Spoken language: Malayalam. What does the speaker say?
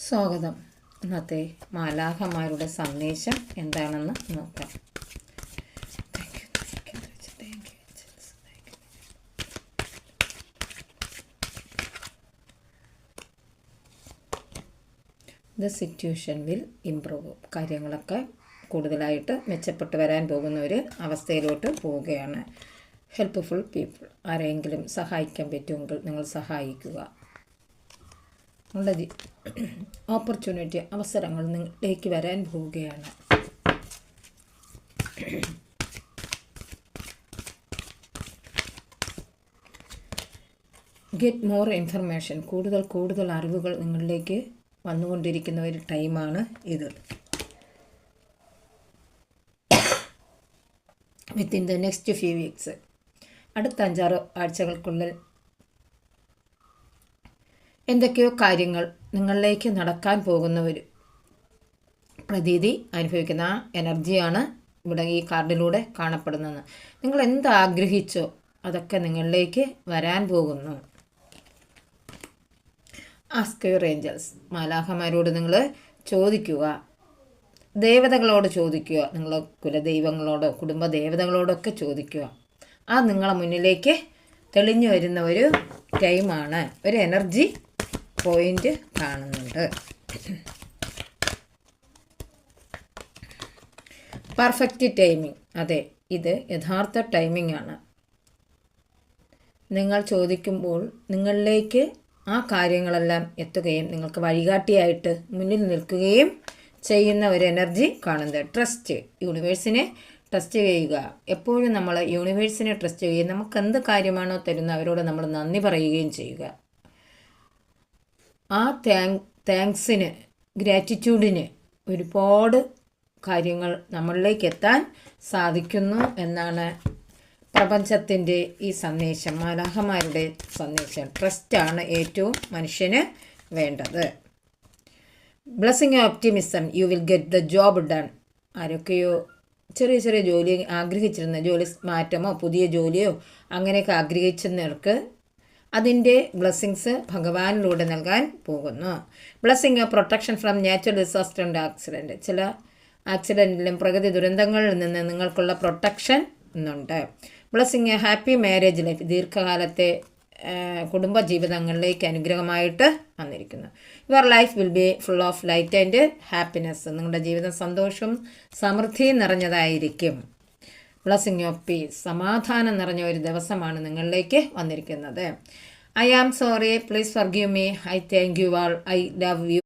സ്വാഗതം. ഇന്നത്തെ മാലാഖമാരുടെ സന്ദേശം എന്താണെന്ന് നോക്കാം. The situation will improve. കാര്യങ്ങളൊക്കെ കൂടുതലായിട്ട് മെച്ചപ്പെട്ട് വരാൻ പോകുന്ന ഒരു അവസ്ഥയിലോട്ട് പോവുകയാണ്. Helpful people. ആരെങ്കിലും സഹായിക്കാൻ പറ്റുമെങ്കിൽ നിങ്ങൾ സഹായിക്കുക. നിങ്ങളുടെ ഓപ്പർച്യൂണിറ്റി, അവസരങ്ങൾ നിങ്ങളിലേക്ക് വരാൻ പോവുകയാണ്. Get more information. കൂടുതൽ അറിവുകൾ നിങ്ങളിലേക്ക് വന്നുകൊണ്ടിരിക്കുന്ന ഒരു ടൈമാണ് ഇത്. Within the next few weeks, അടുത്ത 5-6 ആഴ്ചകൾക്കുള്ളിൽ എന്തൊക്കെയോ കാര്യങ്ങൾ നിങ്ങളിലേക്ക് നടക്കാൻ പോകുന്ന ഒരു പ്രതീതി അനുഭവിക്കുന്ന ആ എനർജിയാണ് ഇവിടെ ഈ കാർഡിലൂടെ കാണപ്പെടുന്നത്. നിങ്ങൾ എന്താഗ്രഹിച്ചോ അതൊക്കെ നിങ്ങളിലേക്ക് വരാൻ പോകുന്നു. Ask your Angeles. മാലാഖമാരോട് നിങ്ങൾ ചോദിക്കുക, ദേവതകളോട് ചോദിക്കുക, നിങ്ങളെ കുലദൈവങ്ങളോടോ കുടുംബ ദേവതകളോടൊക്കെ ചോദിക്കുക. ആ നിങ്ങളെ മുന്നിലേക്ക് തെളിഞ്ഞു വരുന്ന ഒരു ടൈമാണ്. ഒരു എനർജി പോയിന്റ് കാണുന്നുണ്ട്. Perfect timing. അതെ, ഇത് യഥാർത്ഥ ടൈമിംഗ് ആണ്. നിങ്ങൾ ചോദിക്കുമ്പോൾ നിങ്ങളിലേക്ക് ആ കാര്യങ്ങളെല്ലാം എത്തുകയും നിങ്ങൾക്ക് വഴികാട്ടിയായിട്ട് മുന്നിൽ നിൽക്കുകയും ചെയ്യുന്ന ഒരു എനർജി കാണുന്നത്. ട്രസ്റ്റ്. യൂണിവേഴ്സിനെ ട്രസ്റ്റ് ചെയ്യുക. എപ്പോഴും നമ്മൾ യൂണിവേഴ്സിനെ ട്രസ്റ്റ് ചെയ്യുകയും നമുക്ക് എന്ത് കാര്യമാണോ തരുന്നത് അവരോട് നമ്മൾ നന്ദി പറയുകയും ചെയ്യുക. ആ താങ്ക്സിന്, ഗ്രാറ്റിറ്റ്യൂഡിന് ഒരുപാട് കാര്യങ്ങൾ നമ്മളിലേക്ക് എത്താൻ സാധിക്കുന്നു എന്നാണ് പ്രപഞ്ചത്തിൻ്റെ ഈ സന്ദേശം, മാലാഖമാരുടെ സന്ദേശം. ട്രസ്റ്റാണ് ഏറ്റവും മനുഷ്യന് വേണ്ടത്. Blessing optimism. You will get the job done. ആരൊക്കെയോ ചെറിയ ജോലി ആഗ്രഹിച്ചിരുന്ന ജോലി മാറ്റമോ പുതിയ ജോലിയോ അങ്ങനെയൊക്കെ ആഗ്രഹിച്ചിരുന്നവർക്ക് അതിൻ്റെ ബ്ലെസ്സിങ്സ് ഭഗവാനിലൂടെ നൽകാൻ പോകുന്നു. Blessing of protection from natural disaster and accident. ചില ആക്സിഡൻറ്റിലും പ്രകൃതി ദുരന്തങ്ങളിൽ നിന്ന് നിങ്ങൾക്കുള്ള പ്രൊട്ടക്ഷൻ എന്നുണ്ട്. Blessing A happy marriage life. ദീർഘകാലത്തെ കുടുംബജീവിതങ്ങളിലേക്ക് അനുഗ്രഹമായിട്ട് വന്നിരിക്കുന്നു. Your life will be full of light and happiness. നിങ്ങളുടെ ജീവിതം സന്തോഷവും സമൃദ്ധിയും നിറഞ്ഞതായിരിക്കും. Blessing of peace. സമാധാനം നിറഞ്ഞ ഒരു ദിവസമാണ് നിങ്ങളിലേക്ക് വന്നിരിക്കുന്നത്. I am sorry, please forgive me, I thank you all, I love U.